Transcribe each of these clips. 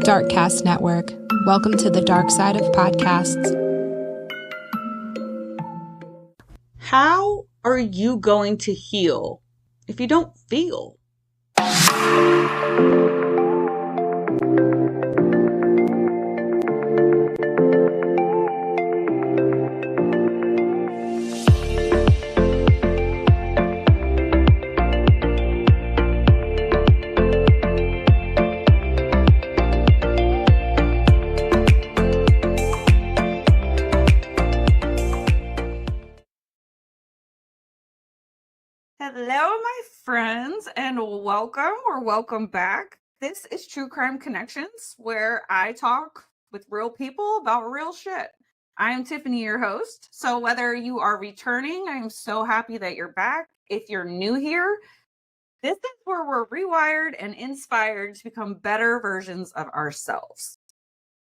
Darkcast Network. Welcome to the dark side of podcasts. How are you going to heal if you don't feel? Hello, my friends, and welcome back. This is True Crime Connections, where I talk with real people about real shit. I am Tiffany, your host. So whether you are returning, I am so happy that you're back. If you're new here, this is where we're rewired and inspired to become better versions of ourselves.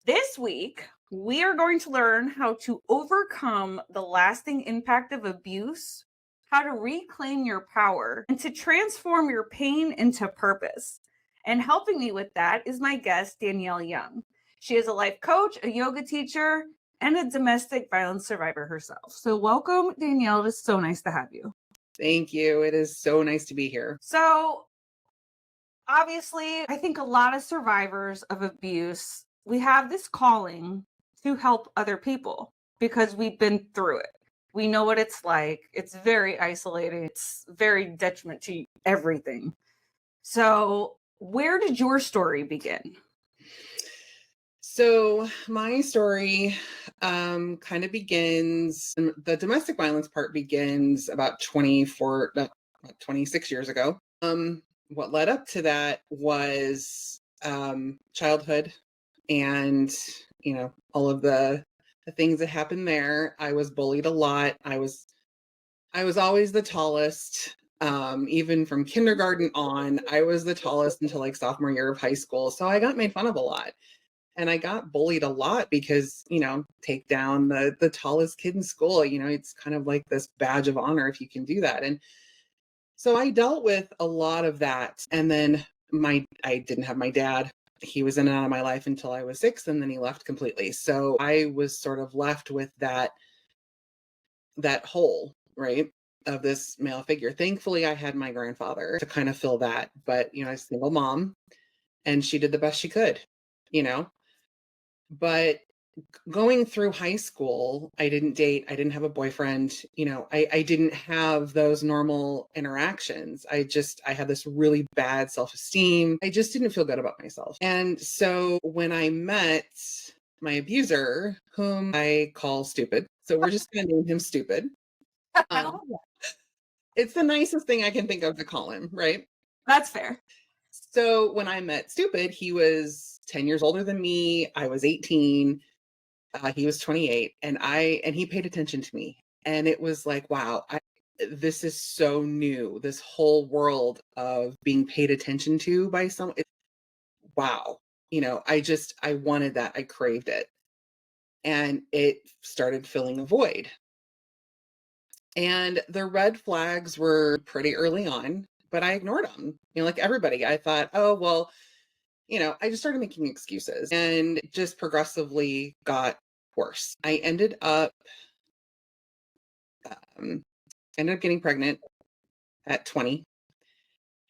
This week, we are going to learn how to overcome the lasting impact of abuse, how to reclaim your power, and to transform your pain into purpose. And helping me with that is my guest, Danielle Young. She is a life coach, a yoga teacher, and a domestic violence survivor herself. So welcome, Danielle. It's so nice to have you. Thank you. It is so nice to be here. So obviously, I think a lot of survivors of abuse, we have this calling to help other people because we've been through it. We know what it's like. It's very isolating. It's very detriment to everything. So where did your story begin? So my story kind of begins, the domestic violence part begins about 26 years ago. What led up to that was childhood and, all of the things that happened there. I was bullied a lot. I was always the tallest. Even from kindergarten on, I was the tallest until like sophomore year of high school. So I got made fun of a lot. And I got bullied a lot because, take down the tallest kid in school, it's kind of like this badge of honor if you can do that. And so I dealt with a lot of that. And then I didn't have my dad. He was in and out of my life until I was 6, and then he left completely. So I was sort of left with that hole, right, of this male figure. Thankfully, I had my grandfather to kind of fill that. But, I was a single mom, and she did the best she could, But going through high school, I didn't date. I didn't have a boyfriend. I didn't have those normal interactions. I had this really bad self-esteem. I just didn't feel good about myself. And so when I met my abuser, whom I call stupid, so we're just going to name him stupid. It's the nicest thing I can think of to call him, right? That's fair. So when I met stupid, he was 10 years older than me. I was 18. He was 28, and he paid attention to me. And it was like, wow, this is so new. This whole world of being paid attention to by someone. Wow. I wanted that. I craved it. And it started filling a void. And the red flags were pretty early on, but I ignored them. Like everybody, I thought, oh, well, I just started making excuses, and it just progressively got worse. I ended up getting pregnant at 20,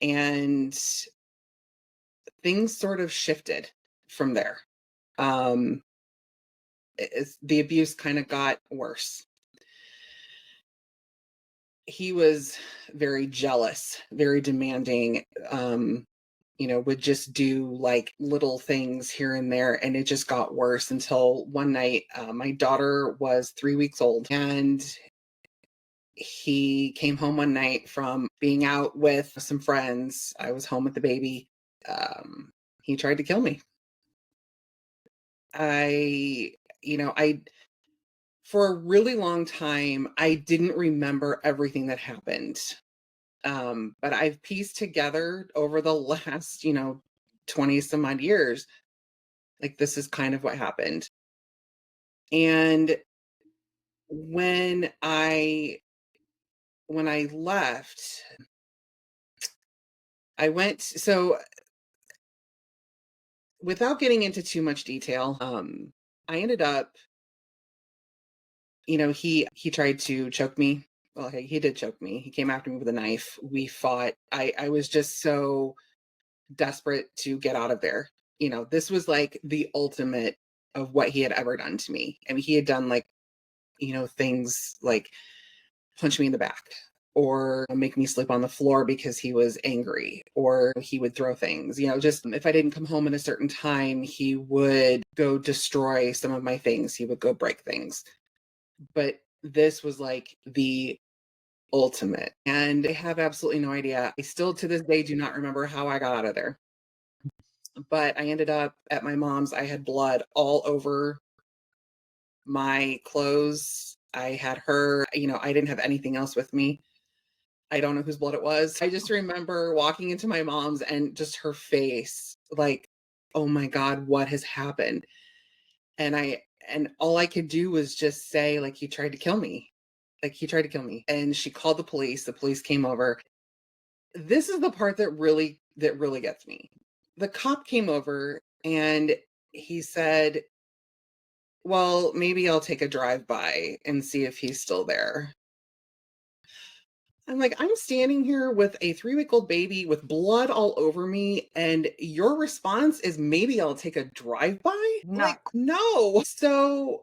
and things sort of shifted from there. The abuse kind of got worse. He was very jealous, very demanding, would just do like little things here and there. And it just got worse until one night, my daughter was 3 weeks old, and he came home one night from being out with some friends. I was home with the baby. He tried to kill me. For a really long time, I didn't remember everything that happened. But I've pieced together over the last, 20 some odd years, like this is kind of what happened. And when I left, without getting into too much detail, I ended up, he tried to choke me. Well, he did choke me. He came after me with a knife. We fought. I was just so desperate to get out of there. This was like the ultimate of what he had ever done to me. I mean, he had done like, things like punch me in the back or make me sleep on the floor because he was angry, or he would throw things, just if I didn't come home at a certain time, he would go destroy some of my things. He would go break things. But this was like the ultimate. And I have absolutely no idea. I still to this day do not remember how I got out of there. But I ended up at my mom's. I had blood all over my clothes. I had her, I didn't have anything else with me. I don't know whose blood it was. I just remember walking into my mom's and just her face, like, oh my God, what has happened? And all I could do was just say, like, he tried to kill me. Like, he tried to kill me. And she called the police. The police came over. This is the part that really gets me. The cop came over and he said, well, maybe I'll take a drive by and see if he's still there. I'm like, I'm standing here with a 3-week-old baby with blood all over me, and your response is maybe I'll take a drive by? Like, no. So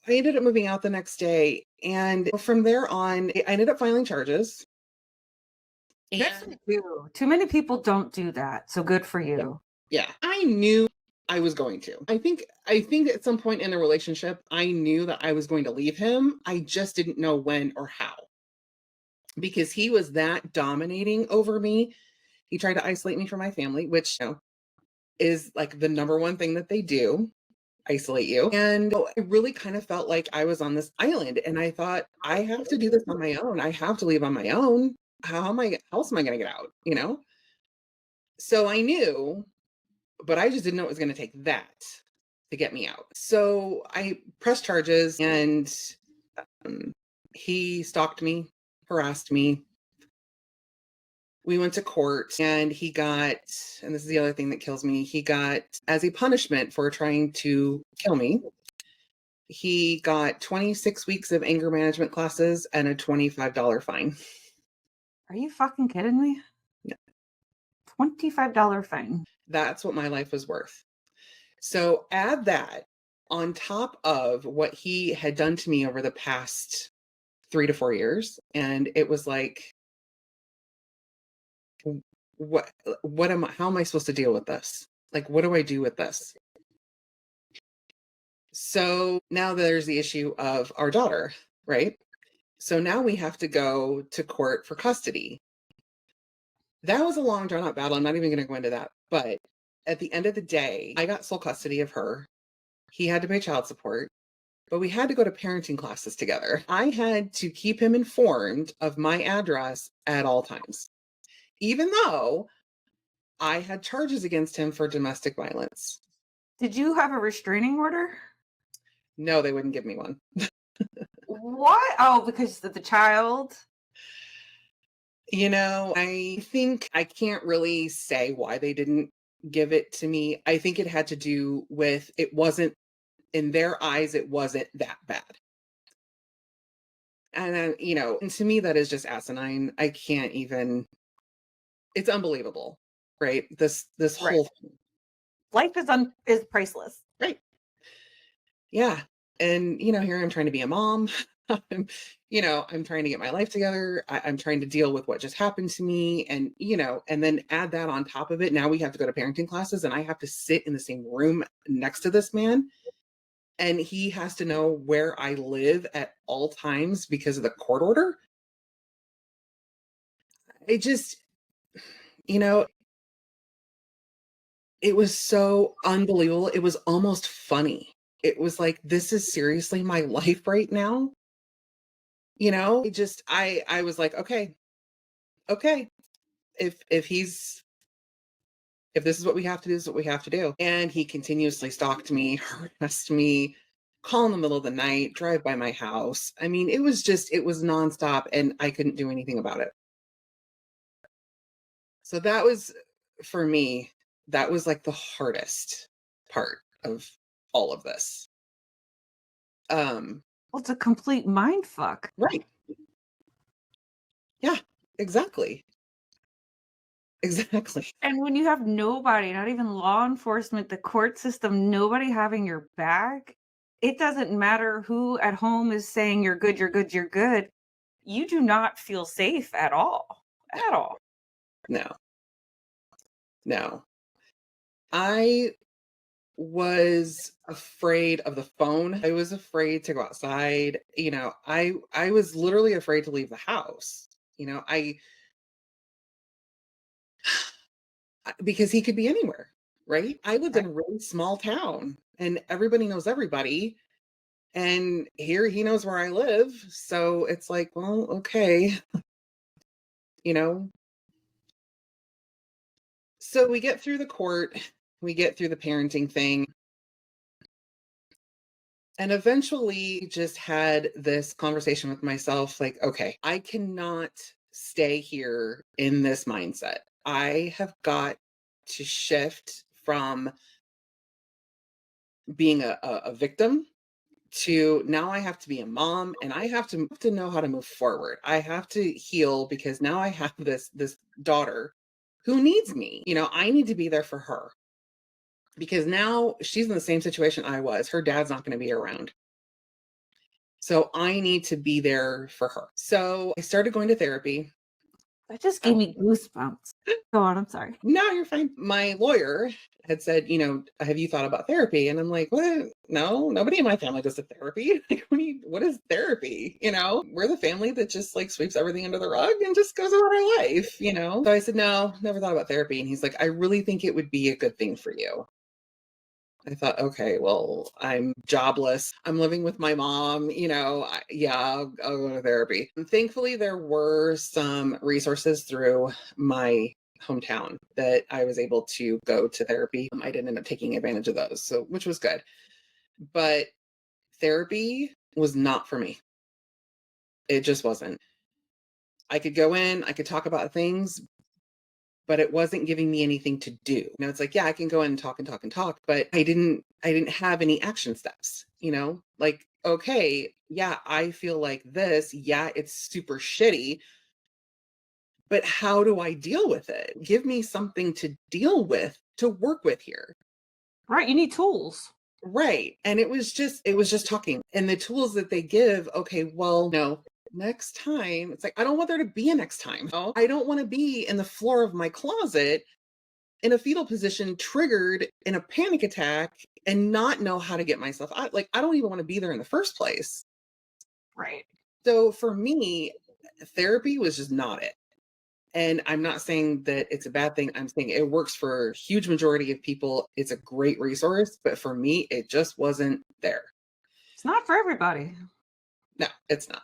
I ended up moving out the next day. And from there on, I ended up filing charges. Good for you. Too many people don't do that. So good for you. Yeah. I knew I was going to. I think at some point in the relationship, I knew that I was going to leave him. I just didn't know when or how. Because he was that dominating over me. He tried to isolate me from my family, which is like the number one thing that they do, isolate you. And I really kind of felt like I was on this island, and I thought, I have to do this on my own. I have to leave on my own. How else am I going to get out? So I knew, but I just didn't know it was going to take that to get me out. So I pressed charges, and he stalked me, harassed me. We went to court, and he got, and this is the other thing that kills me, he got, as a punishment for trying to kill me, he got 26 weeks of anger management classes and a $25 fine. Are you fucking kidding me? No. $25 fine. That's what my life was worth. So add that on top of what he had done to me over the past 3 to 4 years, and it was like, how am I supposed to deal with this? Like, what do I do with this? So now there's the issue of our daughter, right? So now we have to go to court for custody. That was a long drawn out battle. I'm not even going to go into that. But at the end of the day, I got sole custody of her. He had to pay child support, but we had to go to parenting classes together. I had to keep him informed of my address at all times, even though I had charges against him for domestic violence. Did you have a restraining order? No, they wouldn't give me one. What? Oh, because of the child? I think I can't really say why they didn't give it to me. I think it had to do with, it wasn't, in their eyes, it wasn't that bad. And, and to me, that is just asinine. I can't even, it's unbelievable, right? This Right. whole thing. Life is priceless. Right. Yeah. And, here I'm trying to be a mom. I'm trying to get my life together. I'm trying to deal with what just happened to me. And, and then add that on top of it. Now we have to go to parenting classes, and I have to sit in the same room next to this man. And he has to know where I live at all times because of the court order. It just, it was so unbelievable. It was almost funny. It was like, this is seriously my life right now. I was like, okay, if this is what we have to do, this is what we have to do. And he continuously stalked me, harassed me, call in the middle of the night, drive by my house. I mean, it was nonstop, and I couldn't do anything about it. So that was, for me, that was like the hardest part of all of this. Um, Well, it's a complete mind fuck. right. Yeah, exactly. Exactly. And when you have nobody, not even law enforcement, the court system, nobody having your back, it doesn't matter who at home is saying you're good, you're good, you're good. You do not feel safe at all. At all. No, no. I was afraid of the phone. I was afraid to go outside. I was literally afraid to leave the house. I because he could be anywhere, right? I lived in Right. a really small town and everybody knows everybody. And here he knows where I live. So it's like, well, okay, you know. So we get through the court, we get through the parenting thing. And eventually just had this conversation with myself like, okay, I cannot stay here in this mindset. I have got to shift from being a victim to now I have to be a mom and I have to know how to move forward. I have to heal because now I have this daughter who needs me. I need to be there for her because now she's in the same situation I was. Her dad's not going to be around. So I need to be there for her. So I started going to therapy. That just gave me goosebumps. Go on, I'm sorry. No, you're fine. My lawyer had said, have you thought about therapy? And I'm like, what? No, nobody in my family does a therapy. Like, what is therapy? We're the family that just like sweeps everything under the rug and just goes about our life. So I said, no, never thought about therapy. And he's like, I really think it would be a good thing for you. I thought, okay, well, I'm jobless. I'm living with my mom, yeah, I'll go to therapy. And thankfully, there were some resources through my hometown that I was able to go to therapy. I didn't end up taking advantage of those, so which was good. But therapy was not for me. It just wasn't. I could go in, I could talk about things, but it wasn't giving me anything to do. It's like, yeah, I can go in and talk, but I didn't have any action steps, like, okay, yeah, I feel like this. Yeah, it's super shitty, but how do I deal with it? Give me something to deal with, to work with here. Right. You need tools. Right. And it was just talking and the tools that they give. Okay, well, no, next time it's like, I don't want there to be a next time. I don't want to be in the floor of my closet in a fetal position, triggered in a panic attack and not know how to get myself out. Like, I don't even want to be there in the first place. Right. So for me, therapy was just not it. And I'm not saying that it's a bad thing. I'm saying it works for a huge majority of people. It's a great resource, but for me, it just wasn't there. It's not for everybody. No, it's not.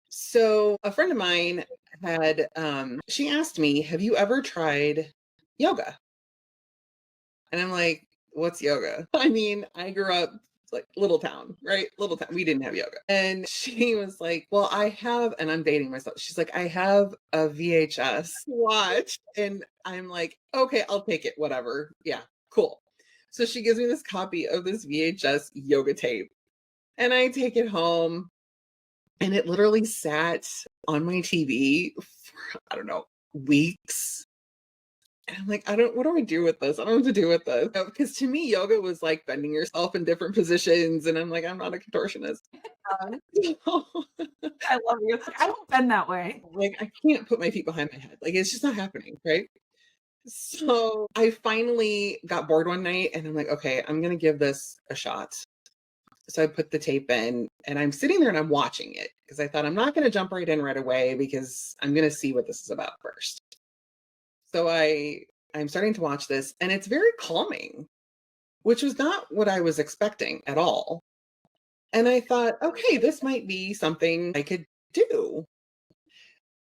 So a friend of mine had, she asked me, have you ever tried yoga? And I'm like, what's yoga? I mean, I grew up like little town, right? Little town. We didn't have yoga. And she was like, well, I have, and I'm dating myself. She's like, I have a VHS watch. And I'm like, okay, I'll take it. Whatever. Yeah, cool. So she gives me this copy of this VHS yoga tape. And I take it home. And it literally sat on my TV for, I don't know, weeks. And I'm like, what do I do with this? I don't know what to do with this. Because to me, yoga was like bending yourself in different positions. And I'm like, I'm not a contortionist. So, I love you. It's like, I don't bend that way. like, I can't put my feet behind my head. Like, it's just not happening. Right. So I finally got bored one night and I'm like, okay, I'm going to give this a shot. So I put the tape in and I'm sitting there and I'm watching it because I thought I'm not going to jump right in right away because I'm going to see what this is about first. So I'm starting to watch this and it's very calming, which was not what I was expecting at all. And I thought, okay, this might be something I could do.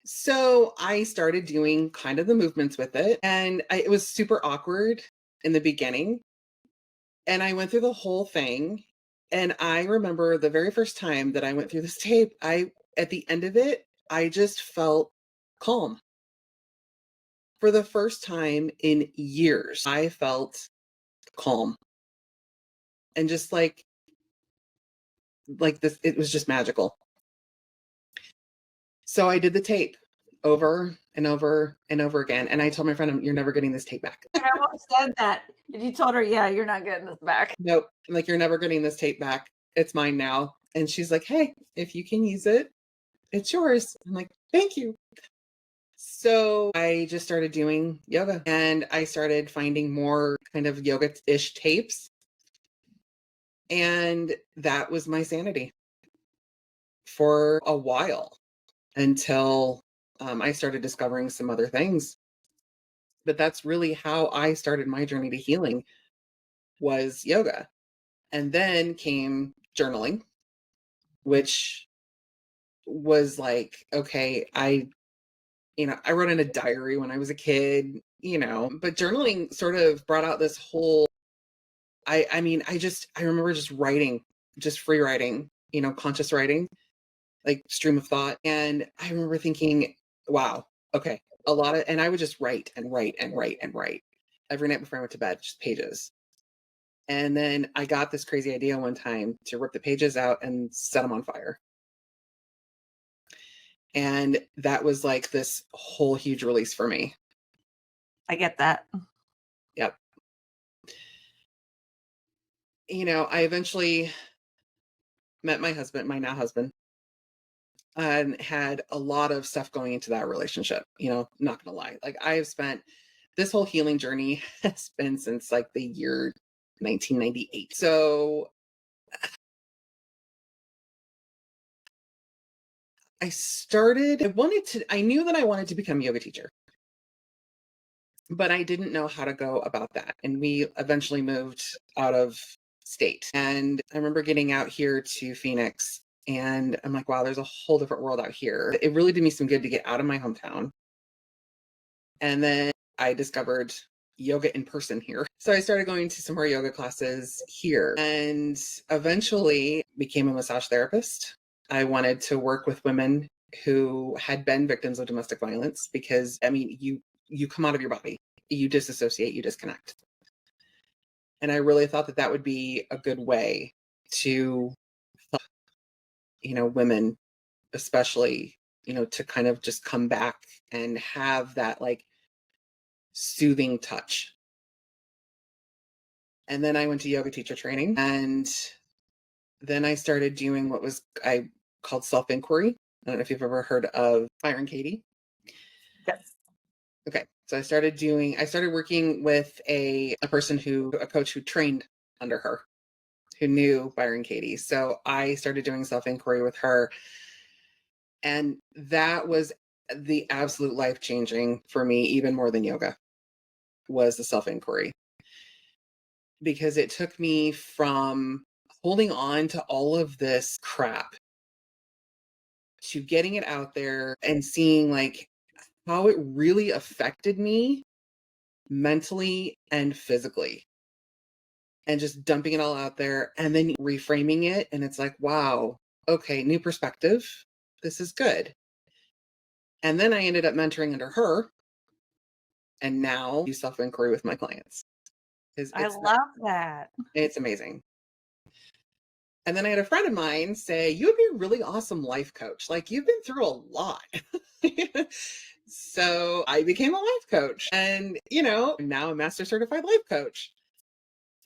So I started doing kind of the movements with it and it was super awkward in the beginning. And I went through the whole thing. And I remember the very first time that I went through this tape, at the end of it, I just felt calm. For the first time in years, I felt calm. And just like this, it was just magical. So I did the tape over and over and over again. And I told my friend, you're never getting this tape back. I almost said that. And you told her, yeah, you're not getting this back. Nope. I'm like, you're never getting this tape back. It's mine now. And she's like, hey, if you can use it, it's yours. I'm like, thank you. So I just started doing yoga, and I started finding more kind of yoga-ish tapes. And that was my sanity for a while until I started discovering some other things. But that's really how I started my journey to healing, was yoga. And then came journaling, which was like, okay, I wrote in a diary when I was a kid, but journaling sort of brought out this whole, I remember just writing, just free writing, conscious writing, like stream of thought. And I remember thinking, wow, okay, and I would just write and write and write and write every night before I went to bed, just pages. And then I got this crazy idea one time to rip the pages out and set them on fire. And that was like this whole huge release for me. I get that. Yep. I eventually met my husband, my now husband, and had a lot of stuff going into that relationship. Not gonna lie. Like, I have spent this whole healing journey has been since like the year 1998. So I knew that I wanted to become a yoga teacher, but I didn't know how to go about that. And we eventually moved out of state. And I remember getting out here to Phoenix, and I'm like, wow, there's a whole different world out here. It really did me some good to get out of my hometown. And then I discovered yoga in person here. So I started going to some more yoga classes here, and eventually became a massage therapist. I wanted to work with women who had been victims of domestic violence, because you come out of your body, you disassociate, you disconnect. And I really thought that would be a good way to help, women, especially, to kind of just come back and have that like soothing touch. And then I went to yoga teacher training, and then I started doing what I called self-inquiry. I don't know if you've ever heard of Byron Katie. Yes. Okay. So I started working with a coach who trained under her, who knew Byron Katie. So I started doing self-inquiry with her. And that was the absolute life-changing for me, even more than yoga, was the self-inquiry. Because it took me from holding on to all of this crap to getting it out there and seeing like how it really affected me mentally and physically, and just dumping it all out there and then reframing it. And it's like, wow, okay, new perspective. This is good. And then I ended up mentoring under her, and now do self-inquiry with my clients. I love that. It's amazing. And then I had a friend of mine say, you would be a really awesome life coach. Like, you've been through a lot. So I became a life coach, and, I'm now a master certified life coach.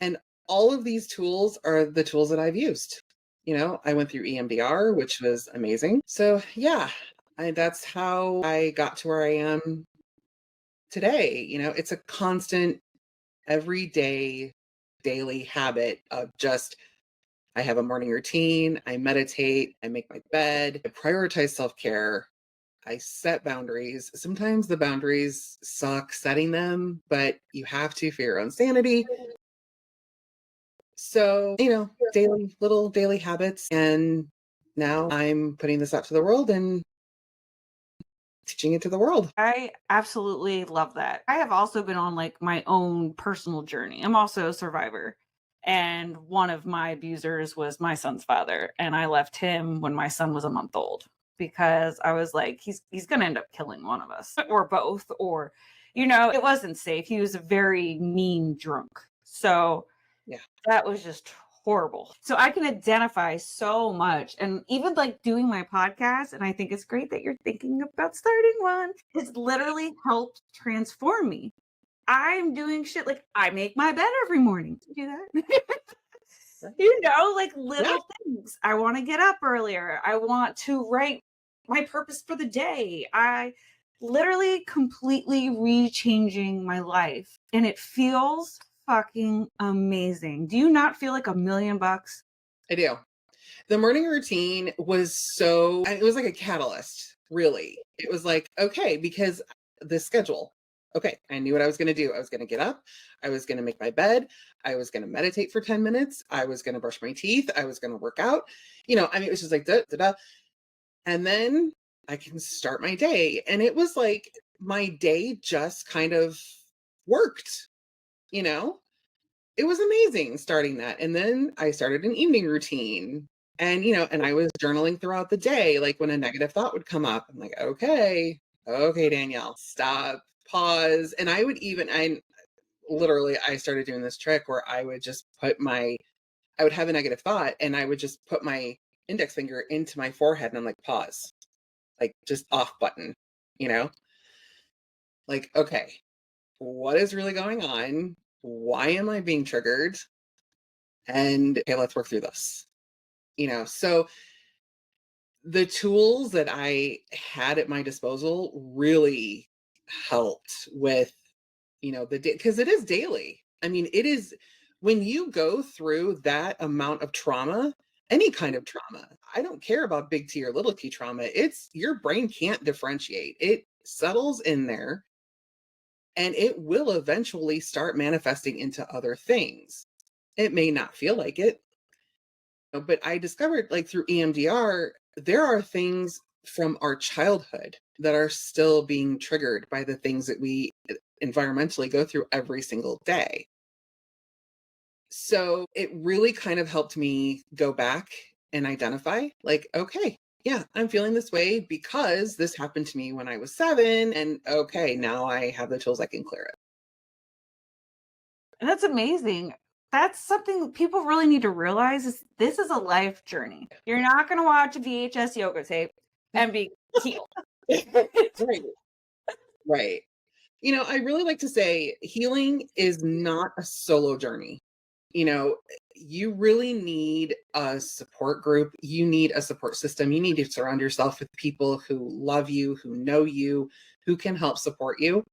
And all of these tools are the tools that I've used. I went through EMDR, which was amazing. So yeah, that's how I got to where I am today. It's a constant, everyday, daily habit of just, I have a morning routine, I meditate, I make my bed, I prioritize self-care, I set boundaries. Sometimes the boundaries suck setting them, but you have to for your own sanity. So, little daily habits. And now I'm putting this out to the world and teaching it to the world. I absolutely love that. I have also been on like my own personal journey. I'm also a survivor. And one of my abusers was my son's father. And I left him when my son was a month old, because I was like, he's going to end up killing one of us or both, or, it wasn't safe. He was a very mean drunk. So Yeah. that was just horrible. So I can identify so much. And even like doing my podcast, and I think it's great that you're thinking about starting one, it's literally helped transform me. I'm doing shit like I make my bed every morning. Do you do that? Like Yeah. little things. I want to get up earlier. I want to write my purpose for the day. I literally completely rechanging my life. And it feels fucking amazing. Do you not feel like $1,000,000? I do. The morning routine was it was like a catalyst, really. It was like, okay, because the schedule. Okay, I knew what I was going to do. I was going to get up. I was going to make my bed. I was going to meditate for 10 minutes. I was going to brush my teeth. I was going to work out. It was just like, da, da, da. And then I can start my day. And it was like my day just kind of worked, you know? It was amazing starting that. And then I started an evening routine. And I was journaling throughout the day. Like when a negative thought would come up, I'm like, okay, Danielle, stop, pause. And I started doing this trick where I would just I would have a negative thought and I would just put my index finger into my forehead and I'm like, pause, like just off button, you know, like, okay, what is really going on? Why am I being triggered? And okay, let's work through this. So the tools that I had at my disposal really helped with, the day, because it is daily. I mean, it is when you go through that amount of trauma, any kind of trauma, I don't care about big T or little t trauma. It's your brain can't differentiate. It settles in there and it will eventually start manifesting into other things. It may not feel like it, but I discovered like through EMDR, there are things from our childhood that are still being triggered by the things that we environmentally go through every single day. So it really kind of helped me go back and identify like, okay, yeah, I'm feeling this way because this happened to me when I was 7. And okay, now I have the tools I can clear it. And that's amazing. That's something people really need to realize is this is a life journey. You're not going to watch a VHS yoga tape and be healed. Right. Right. I really like to say healing is not a solo journey. You really need a support group. You need a support system. You need to surround yourself with people who love you, who know you, who can help support you.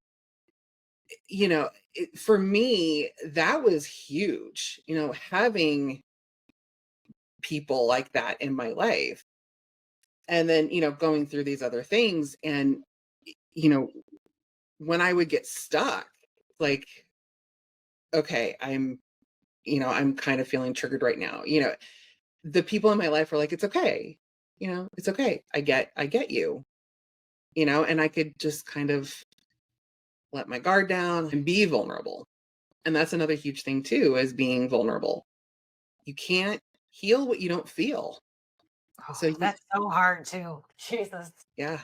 For me, that was huge, having people like that in my life. And then, going through these other things. And, you know, when I would get stuck, like, okay, I'm kind of feeling triggered right now. The people in my life were like, it's okay. It's okay. I get you, and I could just kind of let my guard down and be vulnerable. And that's another huge thing too, is being vulnerable. You can't heal what you don't feel. So Oh, that's so hard too. Jesus. yeah,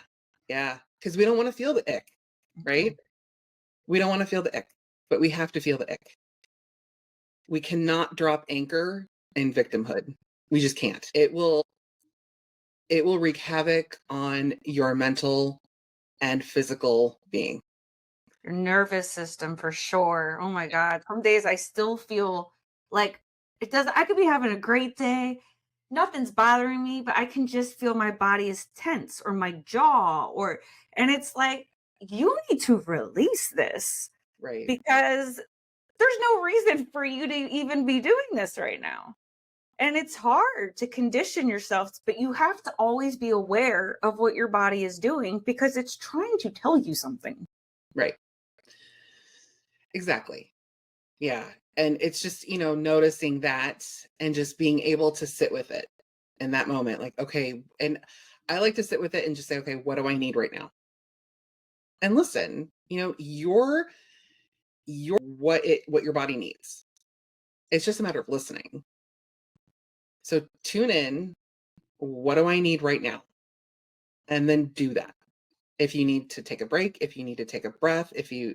yeah. Because we don't want to feel the ick, right? We don't want to feel the ick, but we have to feel the ick. We cannot drop anchor in victimhood. We just can't. It will wreak havoc on your mental and physical being. Your nervous system for sure. Oh my God. Some days I still feel like it does. I could be having a great day. Nothing's bothering me, but I can just feel my body is tense or my jaw and it's like, you need to release this Right. because there's no reason for you to even be doing this right now. And it's hard to condition yourself, but you have to always be aware of what your body is doing because it's trying to tell you something. Right. Exactly. Yeah. And it's just, noticing that and just being able to sit with it in that moment. Like, okay. And I like to sit with it and just say, okay, what do I need right now? And listen, you're what your body needs. It's just a matter of listening. So tune in. What do I need right now? And then do that. If you need to take a break, if you need to take a breath, if you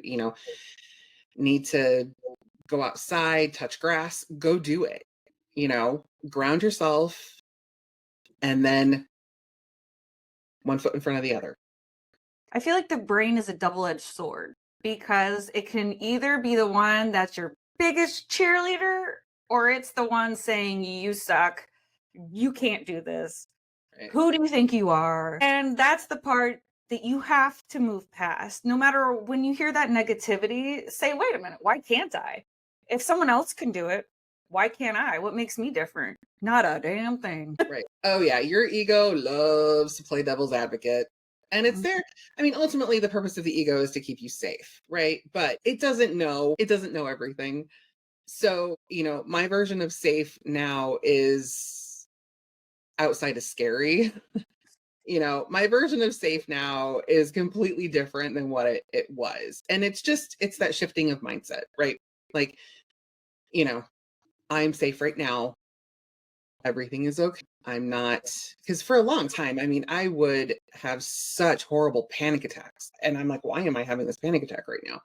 need to go outside, touch grass, go do it. Ground yourself, and then one foot in front of the other. I feel like the brain is a double-edged sword because it can either be the one that's your biggest cheerleader, or it's the one saying, you suck, you can't do this, Right. who do you think you are? And that's the part that you have to move past. No matter when you hear that negativity, say, wait a minute, why can't I? If someone else can do it, why can't I? What makes me different? Not a damn thing. Right. Oh yeah, your ego loves to play devil's advocate. And it's there. I mean, ultimately the purpose of the ego is to keep you safe, right? But it doesn't know everything. So, my version of safe now is outside of scary. My version of safe now is completely different than what it was. And it's that shifting of mindset, right? Like, I'm safe right now. Everything is okay. I'm not, because for a long time, I mean, I would have such horrible panic attacks. And I'm like, why am I having this panic attack right now?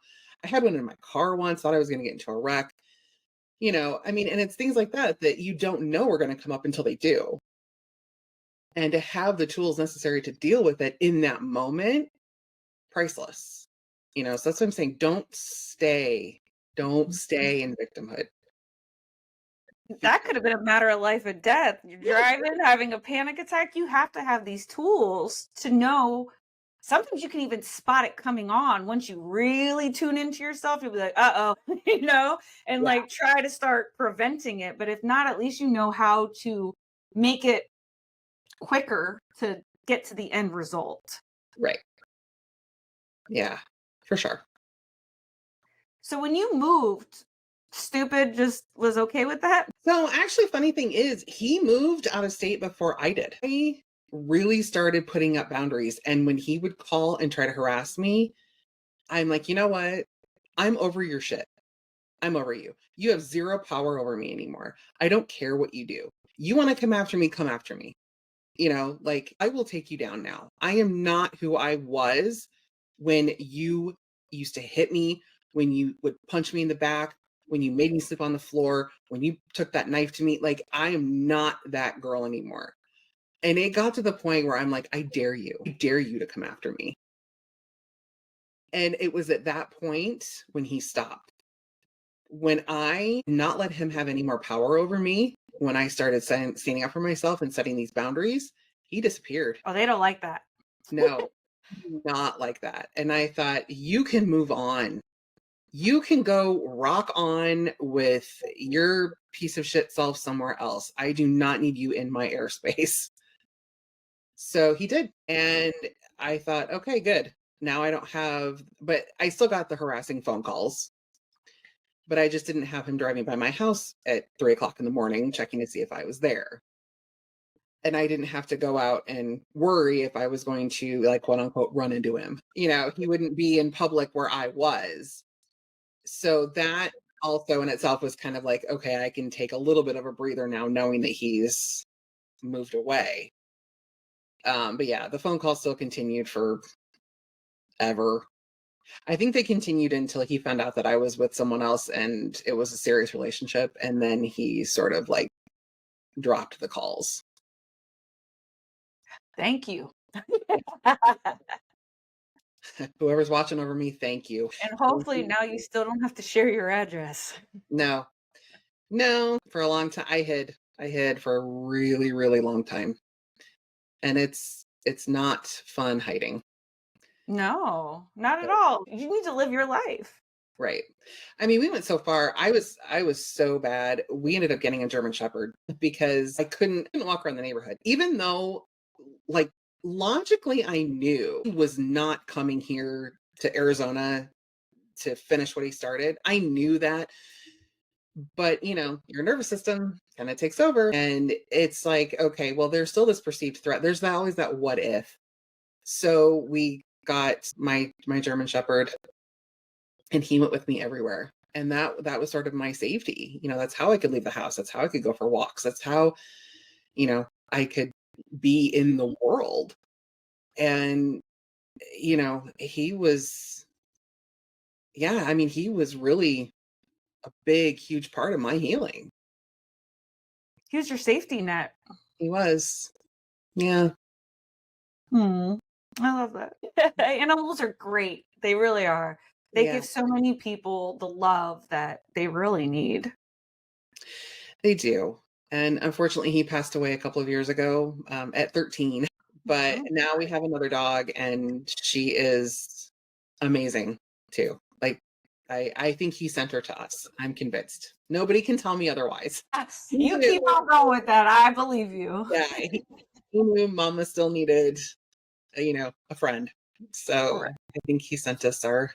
I had one in my car once, thought I was going to get into a wreck. I mean, and it's things like that you don't know are going to come up until they do. And to have the tools necessary to deal with it in that moment, priceless. So that's what I'm saying. Don't stay in victimhood. That could have been a matter of life and death. You're driving, having a panic attack. You have to have these tools to know. Sometimes you can even spot it coming on. Once you really tune into yourself, you'll be like, uh-oh, and like try to start preventing it. But if not, at least you know how to make it quicker to get to the end result. Right. Yeah, for sure. So when you moved, Stupid just was okay with that? So actually, funny thing is, he moved out of state before I did. I really started putting up boundaries. And when he would call and try to harass me, I'm like, you know what? I'm over your shit. I'm over you. You have zero power over me anymore. I don't care what you do. You want to come after me, come after me. Like, I will take you down now. I am not who I was when you used to hit me, when you would punch me in the back, when you made me sleep on the floor, when you took that knife to me. Like, I am not that girl anymore. And it got to the point where I'm like, I dare you to come after me. And it was at that point when he stopped. When I not let him have any more power over me, when I started standing up for myself and setting these boundaries, he disappeared. Oh, they don't like that. No, not like that. And I thought, you can move on. You can go rock on with your piece of shit self somewhere else. I do not need you in my airspace. So he did. And I thought, okay, good. Now I don't have, but I still got the harassing phone calls. But I just didn't have him driving by my house at 3:00 in the morning, checking to see if I was there. And I didn't have to go out and worry if I was going to, like, quote unquote, run into him. He wouldn't be in public where I was. So that also in itself was kind of like, okay, I can take a little bit of a breather now, knowing that he's moved away. But yeah, the phone call still continued for ever. I think they continued until he found out that I was with someone else and it was a serious relationship. And then he sort of like dropped the calls. Thank you. Whoever's watching over me, thank you. And hopefully now you still don't have to share your address. No, for a long time. I hid for a really, really long time. And it's not fun hiding. No, not at all. You need to live your life. Right. I mean, we went so far. I was so bad. We ended up getting a German Shepherd because I couldn't walk around the neighborhood, even though, like, logically I knew he was not coming here to Arizona to finish what he started. I knew that. But, your nervous system kind of takes over and it's like, okay, well, there's still this perceived threat. There's always that what if. So we got my German Shepherd and he went with me everywhere. And that was sort of my safety. That's how I could leave the house. That's how I could go for walks. That's how, I could be in the world. And, he was, yeah, I mean, he was really a big, huge part of my healing. He was your safety net. He was. Yeah. I love that. Animals are great. They really are. They Yeah, give so many people the love that they really need. they do. And unfortunately, he passed away a couple of years ago at 13. But now we have another dog, and she is amazing too. Like, I think he sent her to us. I'm convinced. Nobody can tell me otherwise. You keep on going with that. I believe you. Yeah, he knew Mama still needed, a friend. So Correct. I think he sent us our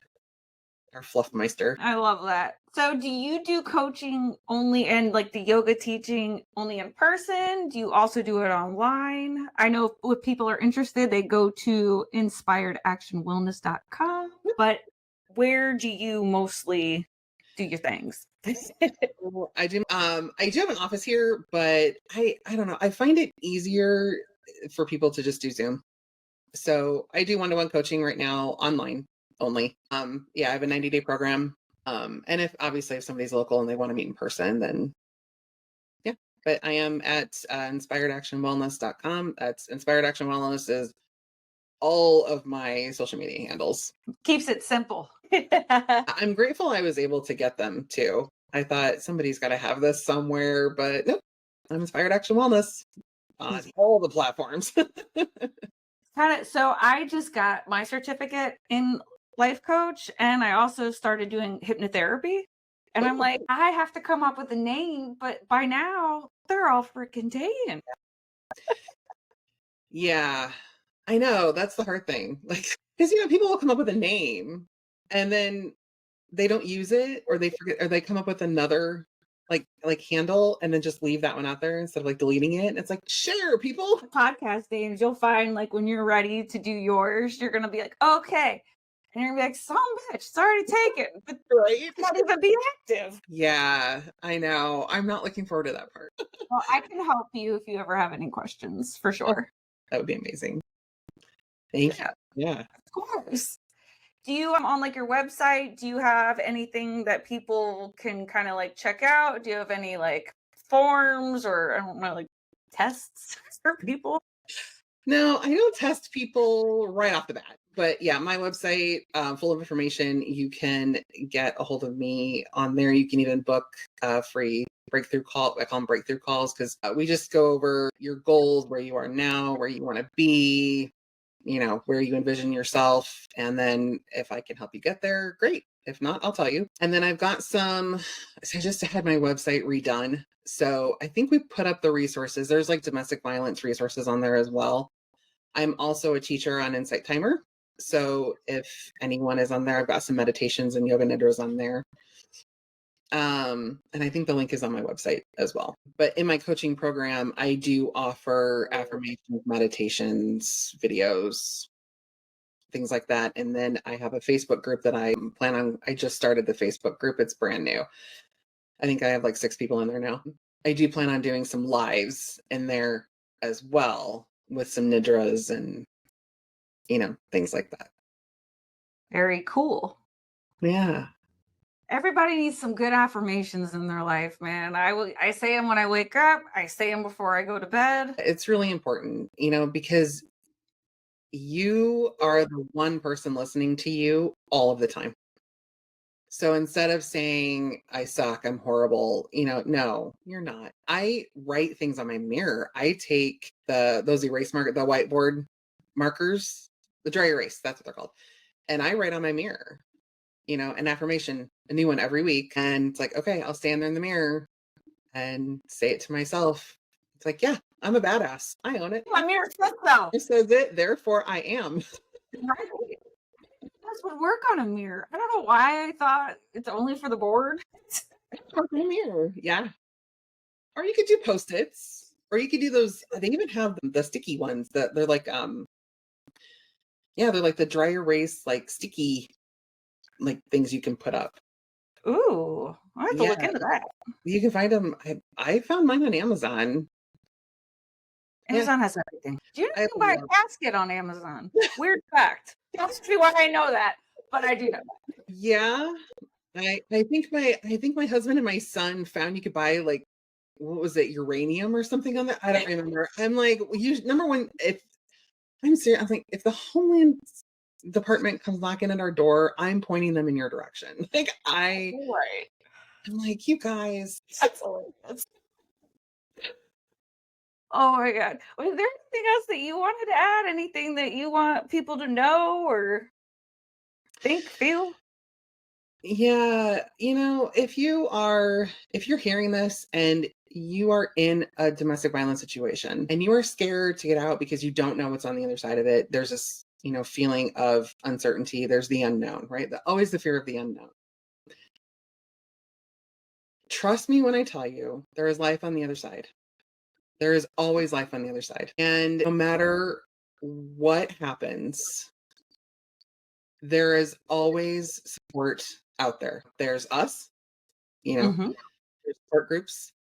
Fluffmeister. I love that. So do you do coaching only and like the yoga teaching only in person? Do you also do it online? I know if people are interested, they go to inspiredactionwellness.com, but where do you mostly do your things? I do have an office here, but I don't know. I find it easier for people to just do Zoom. So I do one-to-one coaching right now online only. Yeah, I have a 90-day program. And if somebody's local and they want to meet in person, then yeah. But I am at inspiredactionwellness.com. That's Inspired Action Wellness is all of my social media handles. Keeps it simple. I'm grateful I was able to get them too. I thought somebody's got to have this somewhere, but nope. I'm Inspired Action Wellness on all the platforms. So I just got my certificate in life coach, and I also started doing hypnotherapy. And I'm like, I have to come up with a name, but by now they're all freaking taken. Yeah, I know. That's the hard thing. Like, because people will come up with a name and then they don't use it, or they forget, or they come up with another like handle and then just leave that one out there instead of like deleting it. And it's like, share, people. Podcast names, you'll find like when you're ready to do yours, you're gonna be like, okay. And you're gonna be like, some bitch, it's already taken. But Right? not even be active. Yeah, I know. I'm not looking forward to that part. Well, I can help you if you ever have any questions, for sure. That would be amazing. Thank you. Yeah. Of course. Do you on like your website, do you have anything that people can kind of like check out? Do you have any like forms or I don't know, like tests for people? No, I don't test people right off the bat. But yeah, my website, full of information. You can get a hold of me on there. You can even book free breakthrough call. I call them breakthrough calls because we just go over your goals, where you are now, where you want to be, where you envision yourself. And then if I can help you get there, great. If not, I'll tell you. And then I've got I just had my website redone. So I think we put up the resources. There's like domestic violence resources on there as well. I'm also a teacher on Insight Timer. So if anyone is on there, I've got some meditations and yoga nidras on there. And I think the link is on my website as well. But in my coaching program, I do offer affirmations, meditations, videos, things like that. And then I have a Facebook group that I just started the Facebook group. It's brand new. I think I have like 6 people in there now. I do plan on doing some lives in there as well with some nidras and, things like that. Very cool. Yeah. Everybody needs some good affirmations in their life, man. I say them when I wake up. I say them before I go to bed. It's really important, because you are the one person listening to you all of the time. So instead of saying, I suck, I'm horrible, no, you're not. I write things on my mirror. I take those erase the whiteboard markers, the dry erase, that's what they're called. And I write on my mirror, an affirmation, a new one every week. And it's like, okay, I'll stand there in the mirror and say it to myself. It's like, yeah, I'm a badass. I own it. My mirror says so. It says it, therefore I am. Right. This would work on a mirror. I don't know why I thought it's only for the board. For my mirror, yeah. Or you could do Post-its, or you could do those. They even have the sticky ones that they're like, they're like the dry erase, like sticky, like things you can put up. Ooh, I have to look into that. You can find them. I found mine on Amazon. Amazon has everything. Do you know you can buy a love- casket on Amazon? Weird fact. Don't ask me why I know that, but I do know that. Yeah, I think my husband and my son found you could buy like, what was it, uranium or something on that? I don't remember. I'm like, you number one, if I'm serious, I'm like, if the Homeland Department comes knocking at our door, I'm pointing them in your direction. Right. I'm like, you guys. That's hilarious. Oh my God. Was there anything else that you wanted to add? Anything that you want people to know or think, feel? Yeah, if you're hearing this and you are in a domestic violence situation and you are scared to get out because you don't know what's on the other side of it, there's this, feeling of uncertainty. There's the unknown, right? Always the fear of the unknown. Trust me when I tell you, there is life on the other side. There is always life on the other side. And no matter what happens, there is always support out there. There's us, Mm-hmm. there's support groups,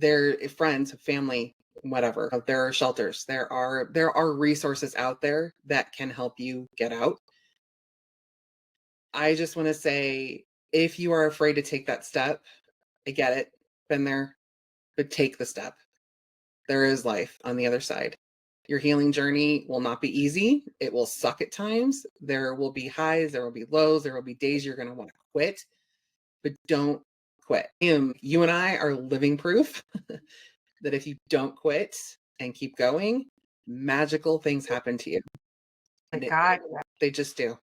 there friends, family, whatever. There are shelters. There are resources out there that can help you get out. I just want to say, if you are afraid to take that step, I get it. Been there, but take the step. There is life on the other side. Your healing journey will not be easy. It will suck at times. There will be highs, there will be lows, there will be days you're going to want to quit, but don't quit. You and I are living proof that if you don't quit and keep going, magical things happen to you. My And God. they just do.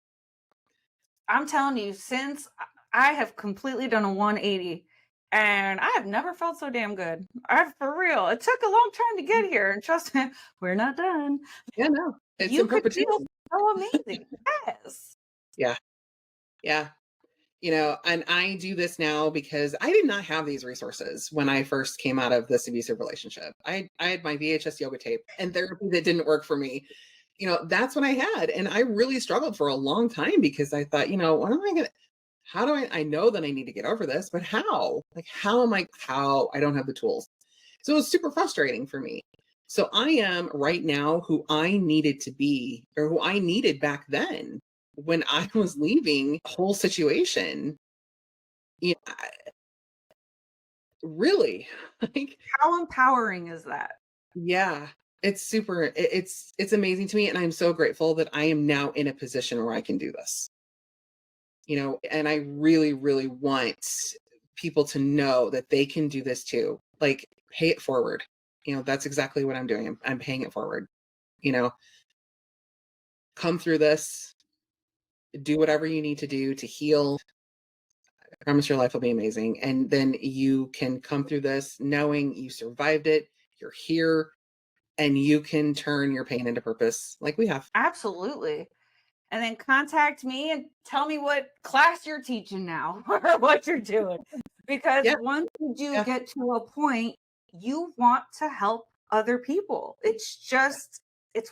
I'm telling you, since I have completely done a 180 and I have never felt so damn good. For real. It took a long time to get here. And trust me, we're not done. Yeah, no, it's You in could feel perpetuity. so amazing. Yes. Yeah. Yeah. And I do this now because I did not have these resources when I first came out of this abusive relationship. I had my VHS yoga tape and therapy that didn't work for me. That's what I had. And I really struggled for a long time because I thought, what am I going to, how do I know that I need to get over this, but how? Like, how I don't have the tools. So it was super frustrating for me. So I am right now who I needed to be, or who I needed back then when I was leaving the whole situation. Really, like, How empowering is that? yeah, it's super, it's amazing to me. And I'm so grateful that I am now in a position where I can do this, and I really, really want people to know that they can do this too. Like, pay it forward. That's exactly what I'm doing. I'm paying it forward, you know, come through this, do whatever you need to do to heal. I promise your life will be amazing. And then you can come through this knowing you survived it, you're here, and you can turn your pain into purpose like we have. Absolutely. And then contact me and tell me what class you're teaching now or what you're doing. Because Yeah. once you do Yeah. get to a point, you want to help other people. It's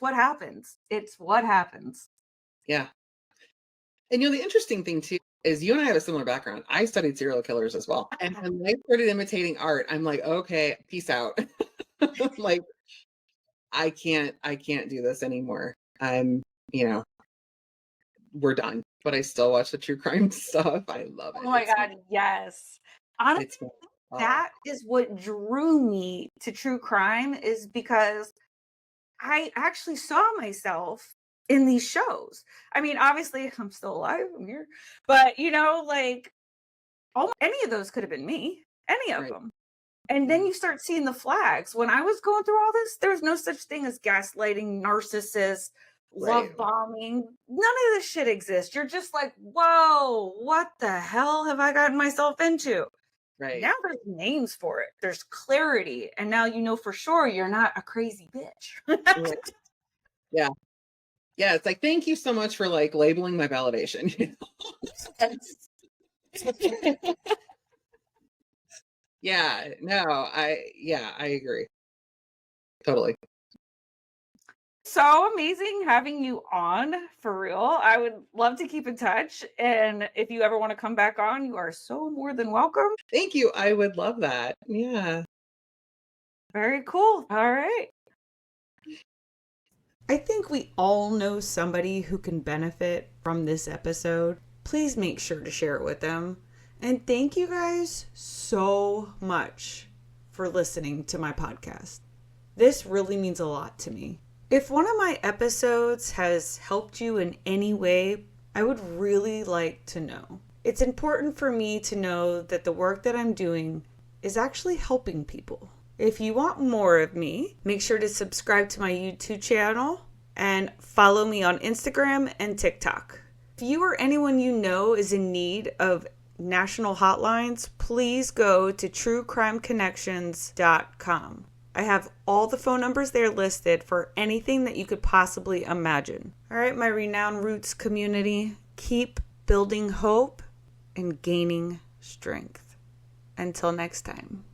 what happens. It's what happens. Yeah. And the interesting thing too is you and I have a similar background. I studied serial killers as well. And when I started imitating art, I'm like, okay, peace out. Like, I can't do this anymore. I'm, you know, we're done. But I still watch the true crime stuff. I love it. Oh my God, yes. Honestly, It's that is what drew me to true crime is because I actually saw myself in these shows. I mean, obviously, I'm still alive. I'm here. But, like, any of those could have been me, any of right. them. And then you start seeing the flags. When I was going through all this, there's no such thing as gaslighting, narcissists, Right. love bombing. None of this shit exists. You're just like, whoa, what the hell have I gotten myself into? Right. Now there's names for it. There's clarity. And now you know for sure you're not a crazy bitch. Right. Yeah. Yeah. It's like, thank you so much for like labeling my validation. Yeah. No, I agree. Totally. So amazing having you on for real. I would love to keep in touch. And if you ever want to come back on, you are so more than welcome. Thank you. I would love that. Yeah. Very cool. All right. I think we all know somebody who can benefit from this episode. Please make sure to share it with them. And thank you guys so much for listening to my podcast. This really means a lot to me. If one of my episodes has helped you in any way, I would really like to know. It's important for me to know that the work that I'm doing is actually helping people. If you want more of me, make sure to subscribe to my YouTube channel and follow me on Instagram and TikTok. If you or anyone you know is in need of national hotlines, please go to truecrimeconnections.com. I have all the phone numbers there listed for anything that you could possibly imagine. All right, my Renowned Roots community, keep building hope and gaining strength. Until next time.